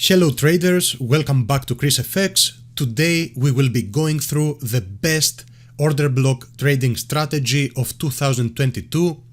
Hello traders, welcome back to ChrisFX. Today we will be going through the best order block trading strategy of 2022.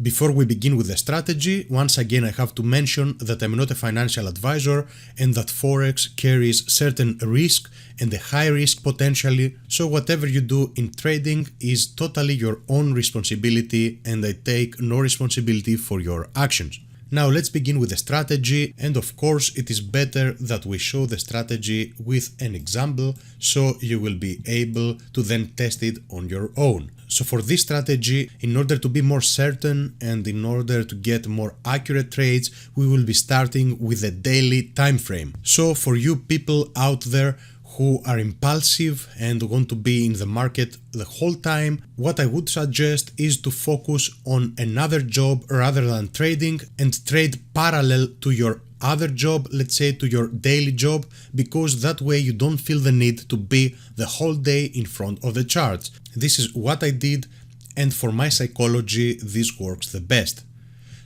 Before we begin with the strategy, once again I have to mention that I'm not a financial advisor and that forex carries certain risk and a high risk potentially, so whatever you do in trading is totally your own responsibility and I take no responsibility for your actions. Now let's begin with the strategy, and of course it is better that we show the strategy with an example so you will be able to then test it on your own. So for this strategy, in order to be more certain and in order to get more accurate trades, we will be starting with a daily time frame. So for you people out there who are impulsive and want to be in the market the whole time, what I would suggest is to focus on another job rather than trading and trade parallel to your other job, let's say to your daily job, because that way you don't feel the need to be the whole day in front of the charts. This is what I did, and for my psychology this works the best.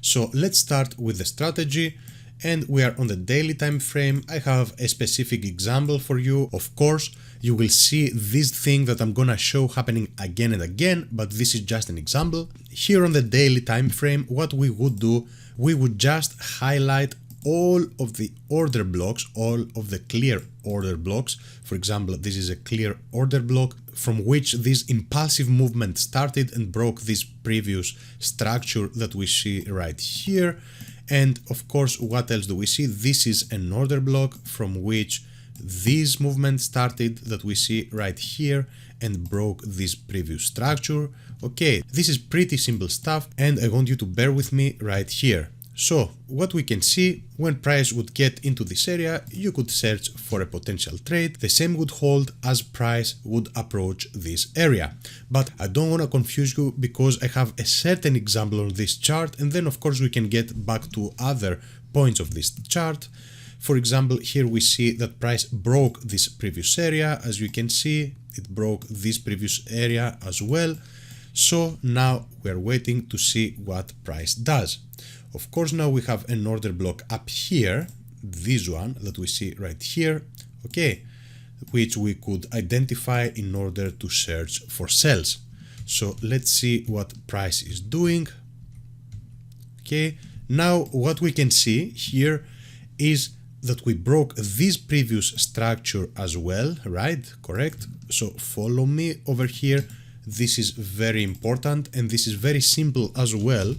So let's start with the strategy, and we are on the daily time frame. I have a specific example for you. Of course you will see this thing that I'm gonna show happening again and again, but this is just an example. Here on the daily time frame, what we would do, we would just highlight all of the order blocks, all of the clear order blocks. For example, this is a clear order block from which this impulsive movement started and broke this previous structure that we see right here. And of course, what else do we see? This is an order block from which this movement started that we see right here and broke this previous structure. Okay, this is pretty simple stuff and I want you to bear with me right here. So what we can see, when price would get into this area, you could search for a potential trade. The same would hold as price would approach this area. But I don't want to confuse you because I have a certain example on this chart, and then of course we can get back to other points of this chart. For example, here we see that price broke this previous area. As you can see, it broke this previous area as well. So now we're waiting to see what price does. Of course, now we have an order block up here, this one that we see right here, okay, which we could identify in order to search for sells. So let's see what price is doing. Okay, now what we can see here is that we broke this previous structure as well, right? Correct? So follow me over here. This is very important and this is very simple as well.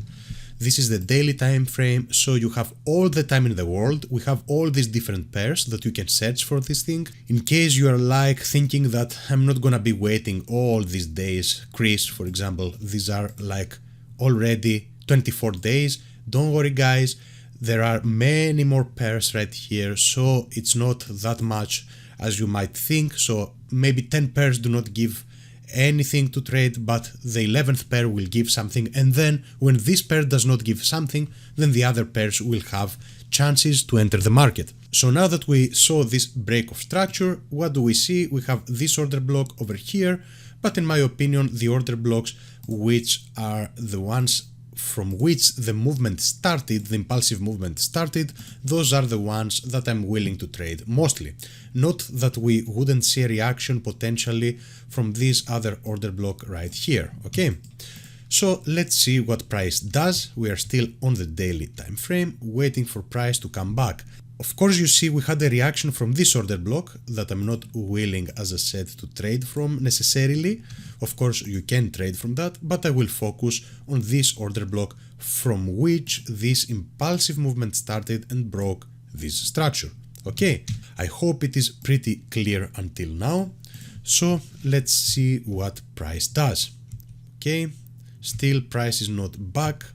This is the daily time frame, so you have all the time in the world. We have all these different pairs that you can search for this thing. In case you are like thinking that I'm not gonna be waiting all these days, Chris, for example, these are like already 24 days. Don't worry guys, there are many more pairs right here, so it's not that much as you might think. So maybe 10 pairs do not give anything to trade, but the 11th pair will give something, and then when this pair does not give something, then the other pairs will have chances to enter the market. So now that we saw this break of structure, what do we see? We have this order block over here, but in my opinion the order blocks which are the ones from which the movement started, the impulsive movement started, those are the ones that I'm willing to trade mostly. Not that we wouldn't see a reaction potentially from this other order block right here, okay? So let's see what price does. We are still on the daily time frame, waiting for price to come back. Of course, you see we had a reaction from this order block that I'm not willing, as I said, to trade from necessarily. Of course, you can trade from that, but I will focus on this order block from which this impulsive movement started and broke this structure. Okay, I hope it is pretty clear until now. So let's see what price does. Okay, still price is not back.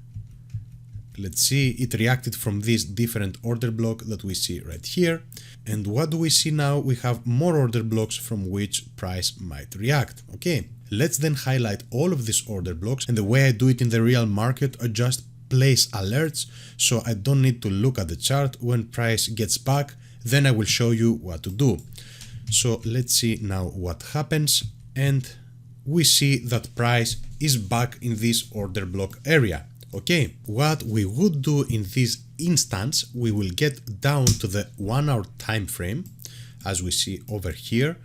Let's see, it reacted from this different order block that we see right here. And what do we see now? We have more order blocks from which price might react. Okay, let's then highlight all of these order blocks. And the way I do it in the real market, I just place alerts, so I don't need to look at the chart. When price gets back, then I will show you what to do. So let's see now what happens. And we see that price is back in this order block area. Okay, what we would do in this instance, we will get down to the 1 hour time frame, as we see over here,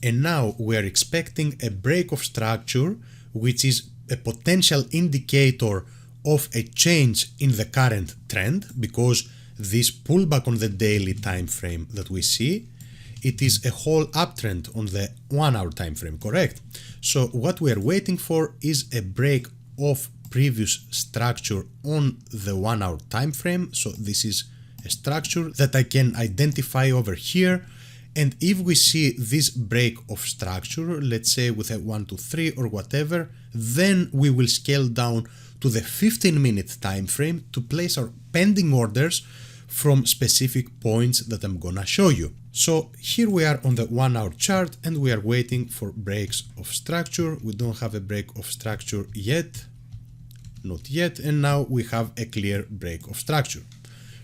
and now we are expecting a break of structure, which is a potential indicator of a change in the current trend, because this pullback on the daily time frame that we see, it is a whole uptrend on the 1 hour time frame, correct? So what we are waiting for is a break of previous structure on the 1 hour time frame. So this is a structure that I can identify over here, and if we see this break of structure, let's say with a 1, 2, 3 or whatever, then we will scale down to the 15-minute time frame to place our pending orders from specific points that I'm gonna show you. So here we are on the 1 hour chart and we are waiting for breaks of structure. We don't have a break of structure yet, not yet, and now we have a clear break of structure.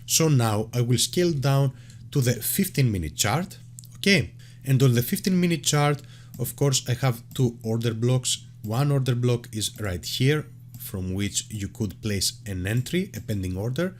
So now I will scale down to the 15-minute chart, okay? And on the 15-minute chart, of course, I have two order blocks. One order block is right here, from which you could place an entry, a pending order.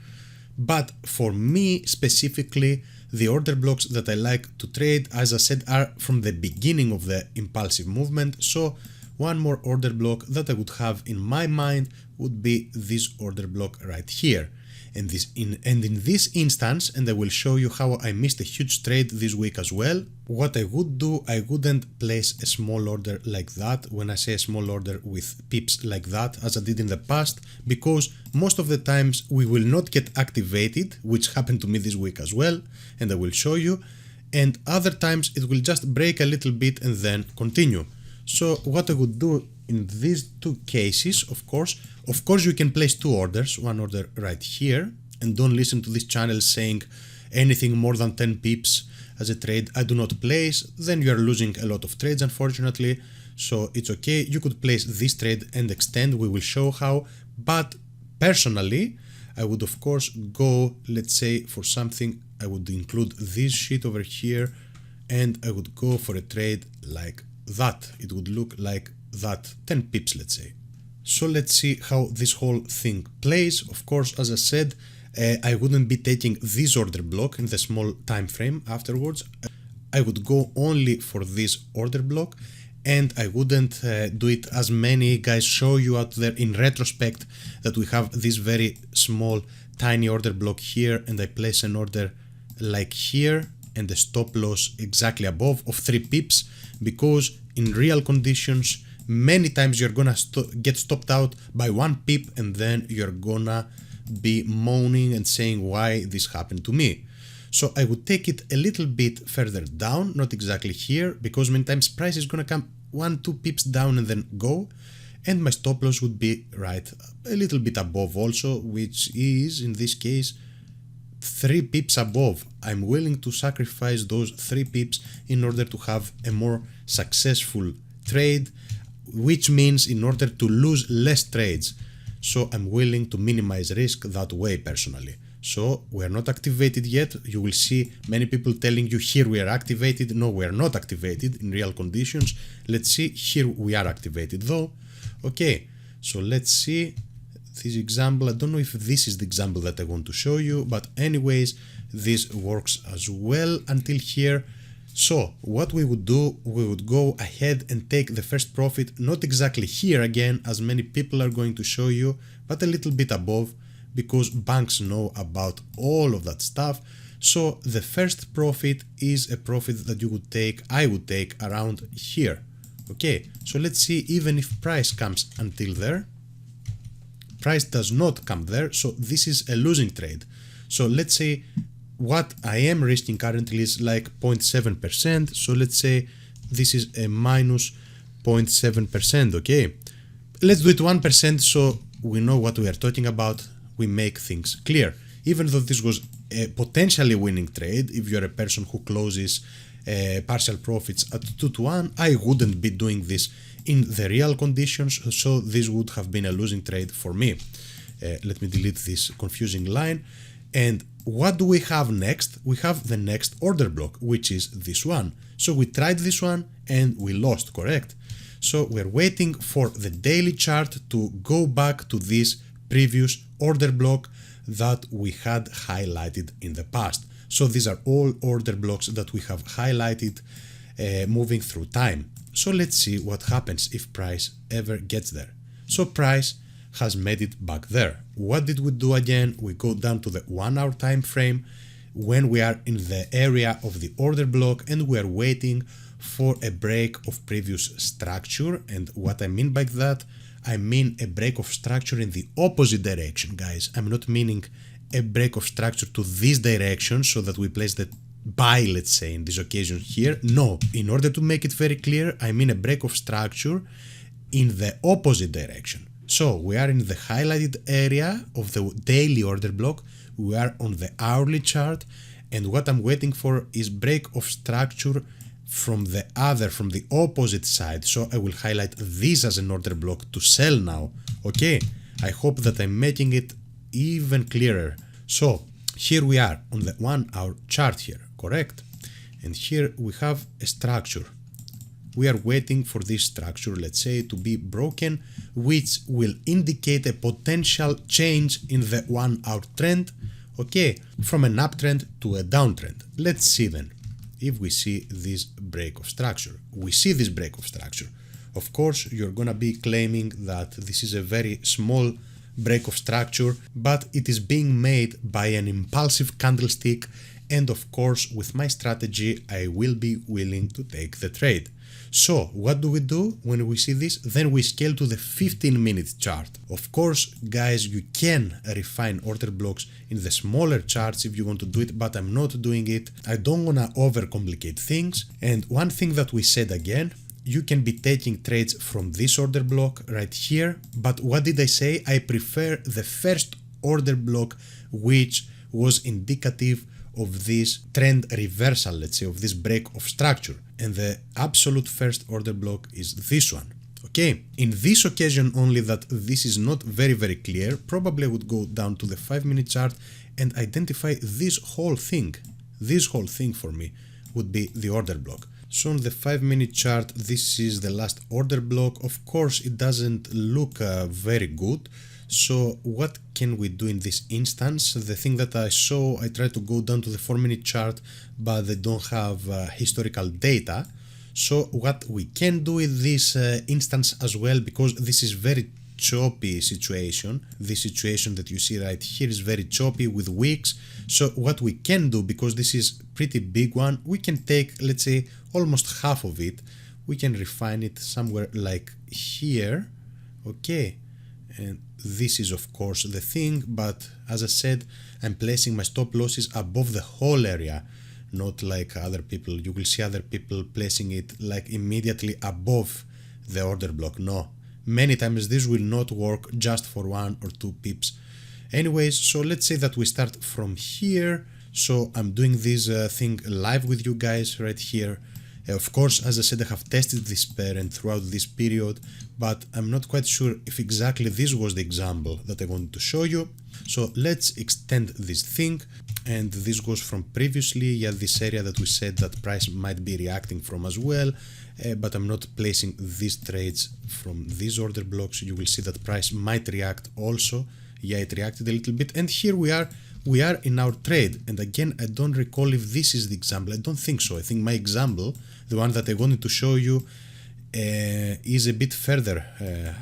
But for me specifically, the order blocks that I like to trade, as I said, are from the beginning of the impulsive movement. So one more order block that I would have in my mind would be this order block right here. And in this instance, and I will show you how I missed a huge trade this week as well, what I would do, I wouldn't place a small order like that. When I say a small order with pips like that, as I did in the past, because most of the times we will not get activated, which happened to me this week as well, and I will show you, and other times it will just break a little bit and then continue. So what I would do in these two cases, of course you can place two orders, one order right here, and don't listen to this channel saying anything more than 10 pips as a trade I do not place, then you are losing a lot of trades unfortunately, so it's okay, you could place this trade and extend, we will show how, but personally I would of course go, let's say for something, I would include this sheet over here and I would go for a trade like that, it would look like that, 10 pips let's say. So let's see how this whole thing plays. Of course, as I said, I wouldn't be taking this order block in the small time frame afterwards. I would go only for this order block and I wouldn't do it as many guys show you out there in retrospect, that we have this very small tiny order block here and I place an order like here and a stop loss exactly above of 3 pips, because in real conditions many times you're gonna get stopped out by 1 pip and then you're gonna be moaning and saying why this happened to me. So I would take it a little bit further down, not exactly here, because many times price is gonna come 1-2 pips down and then go, and my stop loss would be right a little bit above also, which is in this case 3 pips above. I'm willing to sacrifice those 3 pips in order to have a more successful trade, which means in order to lose less trades. So I'm willing to minimize risk that way personally. So we're not activated yet. You will see many people telling you here we are activated. No, we are not activated in real conditions. Let's see, here we are activated though. Okay, so let's see this example. I don't know if this is the example that I want to show you, but anyways, this works as well until here. So what we would do, we would go ahead and take the first profit, not exactly here again, as many people are going to show you, but a little bit above, because banks know about all of that stuff. So the first profit is a profit that you would take, I would take around here. Okay, so let's see, even if price comes until there, price does not come there, so this is a losing trade. So let's say what I am risking currently is like 0.7%. So let's say this is a minus 0.7%. Okay, let's do it 1% so we know what we are talking about. We make things clear. Even though this was a potentially winning trade, if you're a person who closes partial profits at 2-1, I wouldn't be doing this in the real conditions. So this would have been a losing trade for me. Let me delete this confusing line. And what do we have next? We have the next order block, which is this one. So we tried this one and we lost, correct? So we're waiting for the daily chart to go back to this previous order block that we had highlighted in the past. So these are all order blocks that we have highlighted moving through time. So let's see what happens if price ever gets there. So price has made it back there. What did we do again? We go down to the 1 hour time frame when we are in the area of the order block and we are waiting for a break of previous structure. And what I mean by that, I mean a break of structure in the opposite direction, guys. I'm not meaning a break of structure to this direction so that we place the buy, let's say, in this occasion here. No, in order to make it very clear, I mean a break of structure in the opposite direction. So we are in the highlighted area of the daily order block, we are on the hourly chart, and what I'm waiting for is break of structure from the opposite side. So I will highlight this as an order block to sell now. Okay, I hope that I'm making it even clearer. So here we are on the 1 hour chart here, correct? And here we have a structure. We are waiting for this structure, let's say, to be broken, which will indicate a potential change in the 1 hour trend, okay, from an uptrend to a downtrend. Let's see then if we see this break of structure. We see this break of structure. Of course, you're gonna be claiming that this is a very small break of structure, but it is being made by an impulsive candlestick, and of course, with my strategy, I will be willing to take the trade. So what do we do when we see this? Then we scale to the 15-minute chart. Of course, guys, you can refine order blocks in the smaller charts if you want to do it, but I'm not doing it. I don't want to overcomplicate things. And one thing that we said again, you can be taking trades from this order block right here. But what did I say? I prefer the first order block, which was indicative of this trend reversal, let's say, of this break of structure. And the absolute first order block is this one. Okay, in this occasion only that this is not very clear, probably I would go down to the 5-minute chart and identify this whole thing. This whole thing for me would be the order block. So on the 5-minute chart, this is the last order block. Of course, it doesn't look very good. So what can we do in this instance? The thing that I saw, I tried to go down to the 4-minute chart, but they don't have historical data. So what we can do in this instance as well, because this is very choppy situation, this situation that you see right here is very choppy with wicks. So what we can do, because this is pretty big one, we can take, let's say, almost half of it. We can refine it somewhere like here. Okay. And this is of course the thing, but as I said, I'm placing my stop losses above the whole area, not like other people. You will see other people placing it like immediately above the order block. No, many times this will not work just for 1 or 2 pips. Anyways, so let's say that we start from here. So I'm doing this thing live with you guys right here. Of course, as I said, I have tested this pair and throughout this period, but I'm not quite sure if exactly this was the example that I wanted to show you. So let's extend this thing, and this goes from previously, yeah, this area that we said that price might be reacting from as well, but I'm not placing these trades from these order blocks. You will see that price might react also. Yeah, it reacted a little bit, and here we are in our trade. And again, I don't recall if this is the example. I don't think so. I think my example, the one that I wanted to show you, is a bit further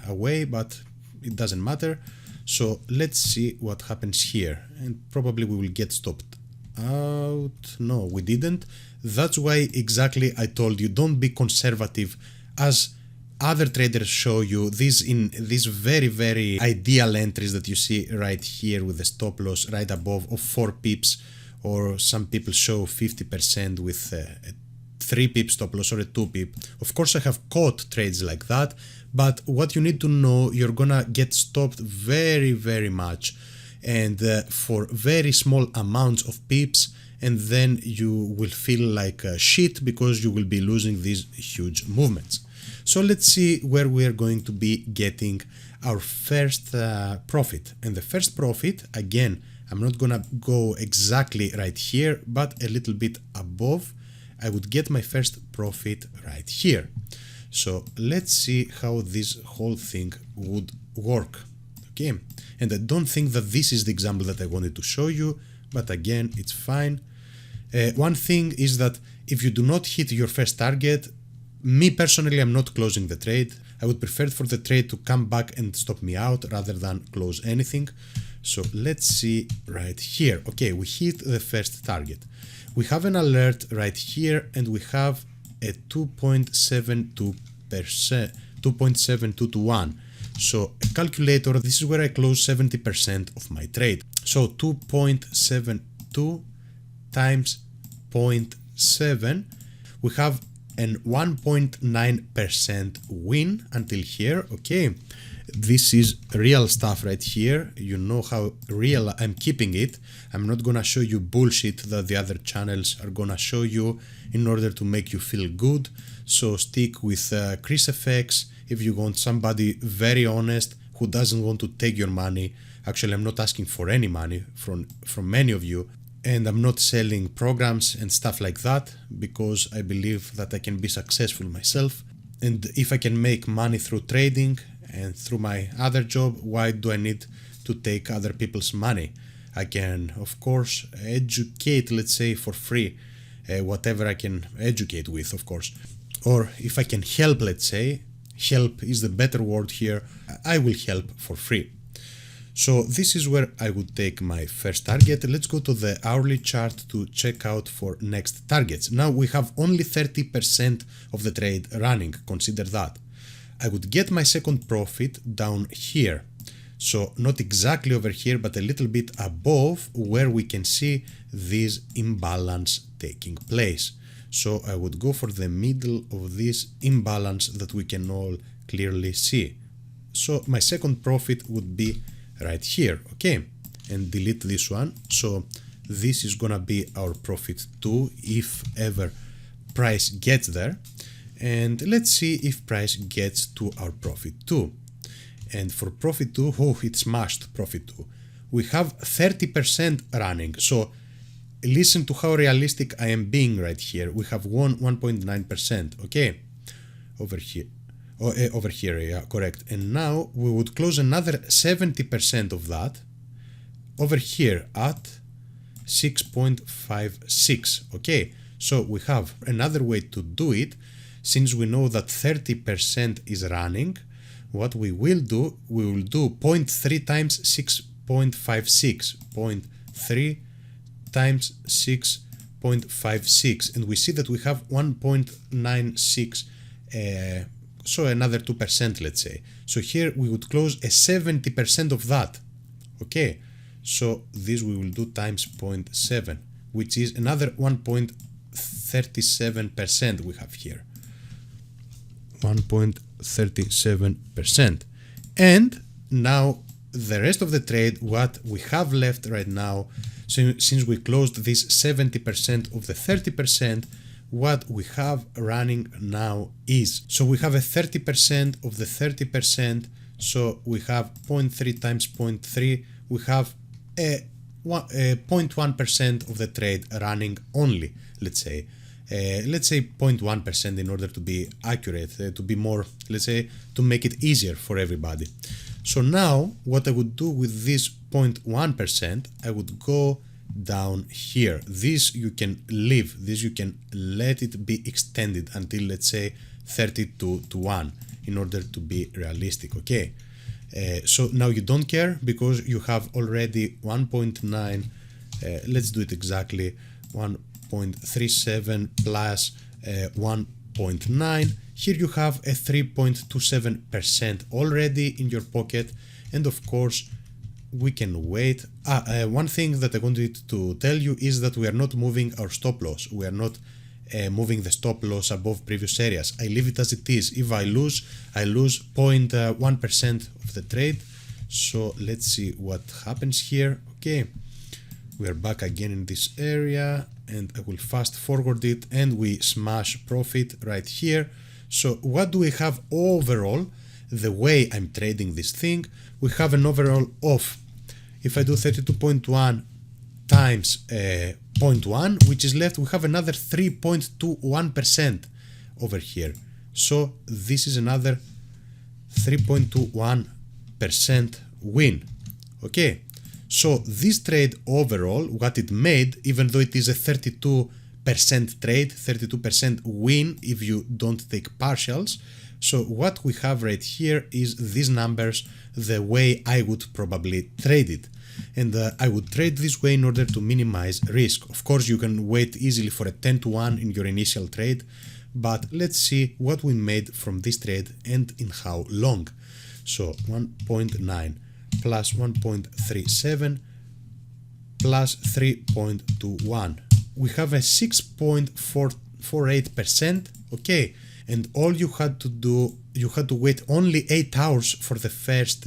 away, but it doesn't matter. So let's see what happens here, and probably we will get stopped out. No, we didn't. That's why exactly I told you, don't be conservative as other traders show you. These in these very ideal entries that you see right here with the stop loss right above of 4 pips, or some people show 50% with a 3 pip stop loss or a 2 pip. Of course, I have caught trades like that, but what you need to know, you're gonna get stopped very much, and for very small amounts of pips, and then you will feel like shit because you will be losing these huge movements. So let's see where we are going to be getting our first profit. And the first profit, again, I'm not gonna go exactly right here, but a little bit above. I would get my first profit right here. So let's see how this whole thing would work. Okay, and I don't think that this is the example that I wanted to show you, but again, it's fine. One thing is that if you do not hit your first target, me personally, I'm not closing the trade. I would prefer for the trade to come back and stop me out rather than close anything. So let's see right here. Okay, we hit the first target. We have an alert right here and we have a 2.72%, 2.72 to 1. So a calculator, this is where I close 70% of my trade. So 2.72 times 0.7, we have an 1.9% win until here. Okay, this is real stuff right here. You know how real I'm keeping it. I'm not gonna show you bullshit that the other channels are gonna show you in order to make you feel good. So stick with Chris FX if you want somebody very honest who doesn't want to take your money. Actually, I'm not asking for any money from many of you. And I'm not selling programs and stuff like that because I believe that I can be successful myself. And if I can make money through trading and through my other job, why do I need to take other people's money? I can, of course, educate, let's say, for free, whatever I can educate with, of course. Or if I can help, let's say, help is the better word here, I will help for free. So this is where I would take my first target. Let's go to the hourly chart to check out for next targets. Now we have only 30% of the trade running, consider that. I would get my second profit down here. So not exactly over here, but a little bit above where we can see this imbalance taking place. So I would go for the middle of this imbalance that we can all clearly see. So my second profit would be right here, okay, and delete this one. So this is gonna be our profit 2 if ever price gets there, and let's see if price gets to our profit 2. And for profit 2, oh, it smashed profit 2. We have 30% running, so listen to how realistic I am being right here. We have won 1.9%, okay, over here. Over here, yeah, correct. And now we would close another 70% of that over here at 6.56. Okay, so we have another way to do it. Since we know that 30% is running, what we will do 0.3 times 6.56, 0.3 times 6.56, and we see that we have 1.96, so another 2%, let's say. So here we would close a 70% of that. Okay, so this we will do times 0.7, which is another 1.37% we have here. 1.37%. And now the rest of the trade, what we have left right now, so since we closed this 70% of the 30%, what we have running now is, so we have a 30% of the 30%, so we have 0.3 times 0.3, we have a 0.1% of the trade running only, let's say 0.1% in order to be accurate, to be more, let's say, to make it easier for everybody. So now what I would do with this 0.1%, I would go down here. This you can leave, this you can let it be extended until, let's say, 32 to 1 in order to be realistic, okay? So now you don't care because you have already 1.9, let's do it exactly, 1.37 plus 1.9. Here you have a 3.27% already in your pocket, and of course we can wait. One thing that I wanted to tell you is that we are not moving our stop loss. We are not moving the stop loss above previous areas. I leave it as it is. If I lose 0.1% of the trade. So let's see what happens here. Okay, we are back again in this area, and I will fast forward it, and we smash profit right here. So what do we have overall? The way I'm trading this thing, we have an overall of, if I do 32.1 times 0.1, which is left, we have another 3.21% over here. So this is another 3.21% win. Okay, so this trade overall, what it made, even though it is a 32% trade, 32% win if you don't take partials. So what we have right here is these numbers the way I would probably trade it. And I would trade this way in order to minimize risk. Of course, you can wait easily for a 10-to-1 in your initial trade, but let's see what we made from this trade and in how long. So 1.9 plus 1.37 plus 3.21. We have a 6.48%, okay, and all you had to do, you had to wait only 8 hours for the first,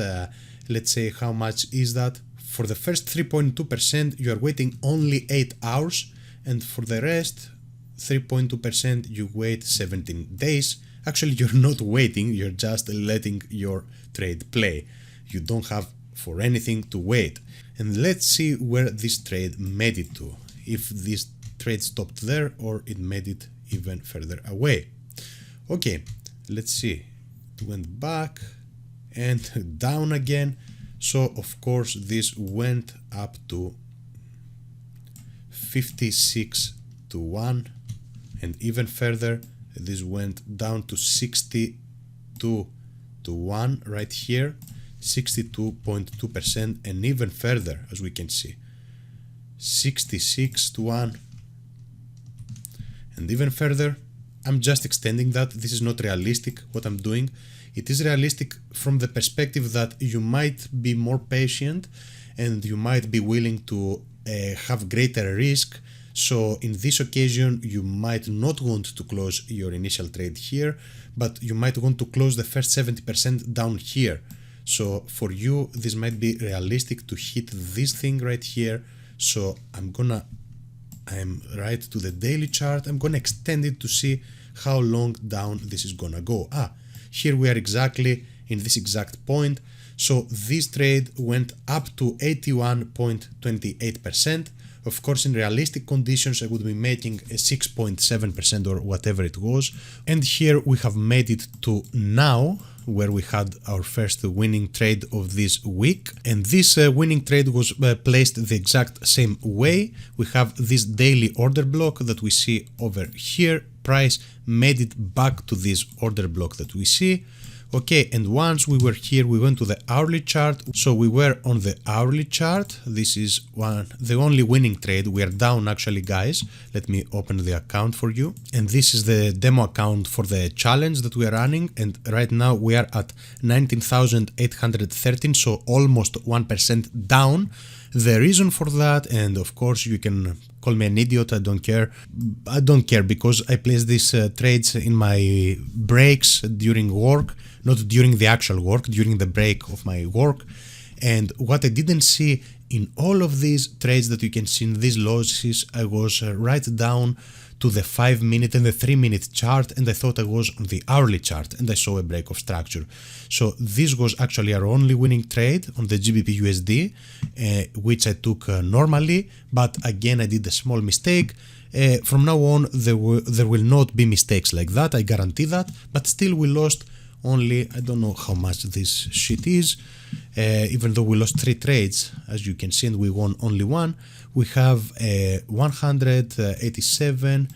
let's say, how much is that? For the first 3.2%, you are waiting only 8 hours, and for the rest, 3.2%, you wait 17 days. Actually, you're not waiting, you're just letting your trade play. You don't have for anything to wait. And let's see where this trade made it to. If this trade stopped there or it made it even further away. Okay, let's see. It went back and down again. So of course this went up to 56-to-1, and even further this went down to 62-to-1 right here, 62.2%, and even further, as we can see, 66-to-1, and even further. I'm just extending that. This is not realistic what I'm doing. It is realistic from the perspective that you might be more patient and you might be willing to have greater risk. So in this occasion, you might not want to close your initial trade here, but you might want to close the first 70% down here. So for you, this might be realistic to hit this thing right here. So I'm right to the daily chart. I'm gonna extend it to see how long down this is gonna go. Here we are exactly in this exact point. So this trade went up to 81.28%. Of course, in realistic conditions, I would be making a 6.7% or whatever it was. And here we have made it to now, where we had our first winning trade of this week. And this winning trade was placed the exact same way. We have this daily order block that we see over here. Price made it back to this order block that we see. Okay, and once we were here, we went to the hourly chart. So we were on the hourly chart. This is the only winning trade. We are down actually, guys. Let me open the account for you. And this is the demo account for the challenge that we are running. And right now we are at 19,813, so almost 1% down. The reason for that, and of course you can call me an idiot, I don't care. I don't care because I place these trades in my breaks during work, not during the actual work, during the break of my work. And what I didn't see in all of these trades that you can see in these losses, I was right down to the 5-minute and the 3-minute chart, and I thought I was on the hourly chart, and I saw a break of structure. So this was actually our only winning trade on the GBP USD, which I took normally, but again I did a small mistake. From now on there will not be mistakes like that, I guarantee that, but still we lost only, I don't know how much this shit is, even though we lost 3 trades, as you can see, and we won only 1. We have 187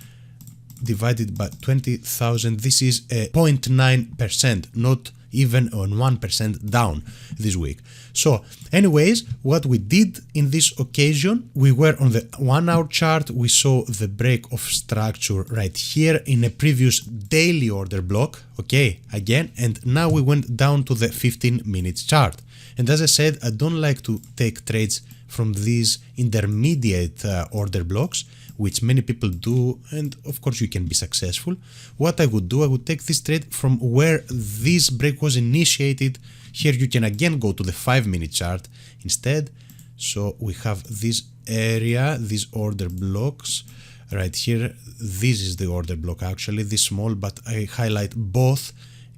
divided by 20,000. This is 0.9%, not even on 1% down this week. So anyways, what we did in this occasion, we were on the 1 hour chart. We saw the break of structure right here in a previous daily order block, okay, again, and now we went down to the 15-minute chart. And as I said, I don't like to take trades from these intermediate order blocks, which many people do, and of course you can be successful. What I would do, I would take this trade from where this break was initiated. Here you can again go to the 5-minute chart instead. So we have this area, these order blocks right here. This is the order block actually, this small, but I highlight both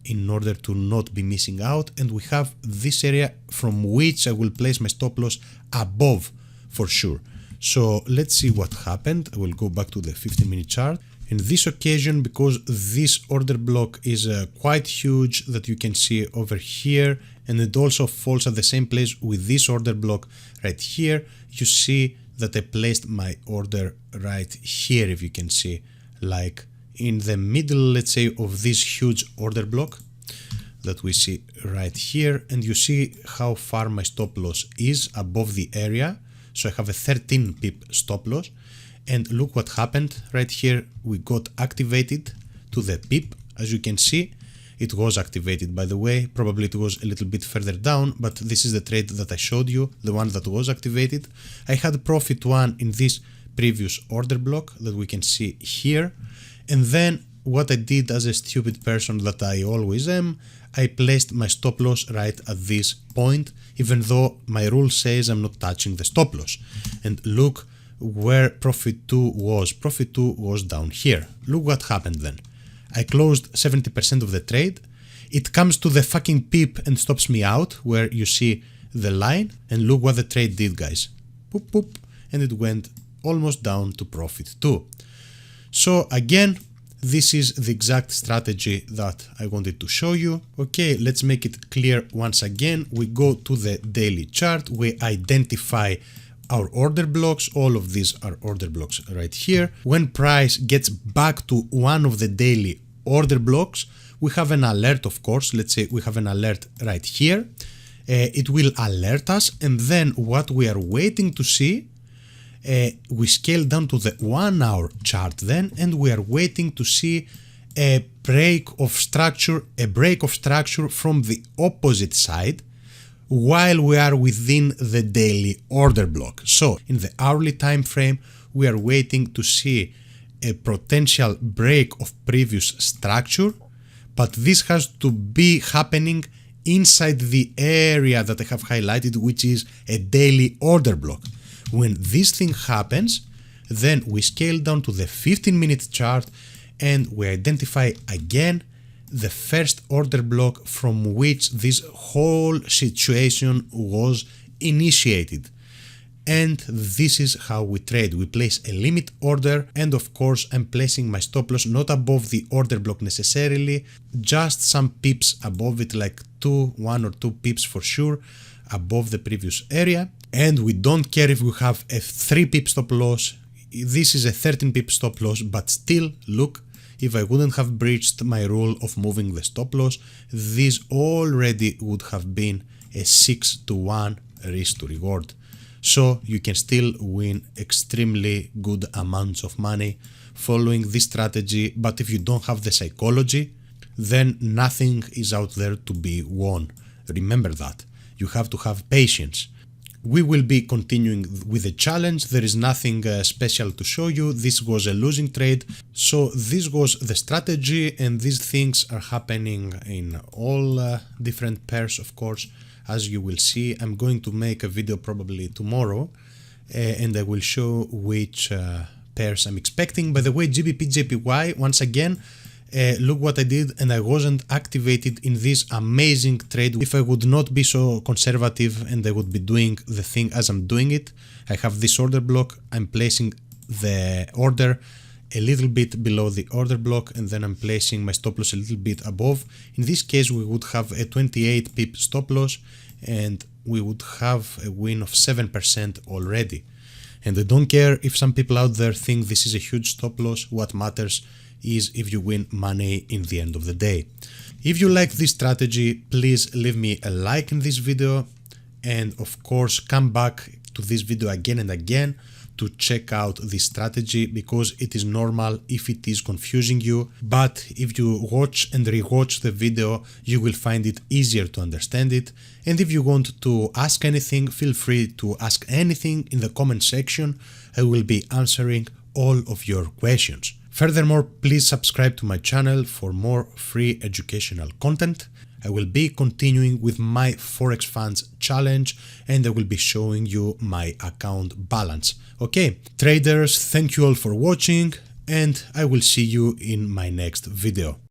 in order to not be missing out. And we have this area from which I will place my stop loss above for sure. So let's see what happened. I will go back to the 15-minute chart. In this occasion, because this order block is quite huge that you can see over here, and it also falls at the same place with this order block right here, you see that I placed my order right here, if you can see, like in the middle, let's say, of this huge order block that we see right here, and you see how far my stop loss is above the area. So I have a 13 pip stop loss, and look what happened right here. We got activated to the pip. As you can see, it was activated, by the way. Probably it was a little bit further down, but this is the trade that I showed you, the one that was activated. I had profit one in this previous order block that we can see here, and then what I did as a stupid person that I always am, I placed my stop loss right at this point, even though my rule says I'm not touching the stop loss. And look where profit 2 was. Profit 2 was down here. Look what happened then. I closed 70% of the trade. It comes to the fucking pip and stops me out where you see the line, and look what the trade did, guys. Boop, boop, and it went almost down to profit 2. So again, this is the exact strategy that I wanted to show you. Okay, let's make it clear once again. We go to the daily chart, we identify our order blocks. All of these are order blocks right here. When price gets back to one of the daily order blocks, we have an alert, of course. Let's say we have an alert right here. It will alert us, and then what we are waiting to see, we scale down to the 1 hour chart then, and we are waiting to see a break of structure from the opposite side while we are within the daily order block. So in the hourly time frame, we are waiting to see a potential break of previous structure, but this has to be happening inside the area that I have highlighted, which is a daily order block. When this thing happens, then we scale down to the 15-minute chart and we identify again the first order block from which this whole situation was initiated. And this is how we trade. We place a limit order, and of course I'm placing my stop loss not above the order block necessarily, just some pips above it, like 1 or 2 pips for sure above the previous area. And we don't care if we have a 3 pip stop loss. This is a 13 pip stop loss, but still, look, if I wouldn't have breached my rule of moving the stop loss, this already would have been a 6-to-1 risk to reward. So you can still win extremely good amounts of money following this strategy, but if you don't have the psychology, then nothing is out there to be won. Remember that. You have to have patience. We will be continuing with the challenge. There is nothing special to show you. This was a losing trade. So this was the strategy, and these things are happening in all different pairs, of course. As you will see, I'm going to make a video probably tomorrow, and I will show which pairs I'm expecting. By the way, GBP JPY, once again, look what I did, and I wasn't activated in this amazing trade. If I would not be so conservative and I would be doing the thing as I'm doing it, I have this order block, I'm placing the order a little bit below the order block, and then I'm placing my stop loss a little bit above. In this case, we would have a 28 pip stop loss, and we would have a win of 7% already. And I don't care if some people out there think this is a huge stop loss. What matters is if you win money in the end of the day. If you like this strategy, please leave me a like in this video, and of course come back to this video again and again to check out this strategy, because it is normal if it is confusing you, but if you watch and rewatch the video, you will find it easier to understand it. And if you want to ask anything, feel free to ask anything in the comment section. I will be answering all of your questions. Furthermore, please subscribe to my channel for more free educational content. I will be continuing with my Forex Funds challenge, and I will be showing you my account balance. Okay, traders, thank you all for watching, and I will see you in my next video.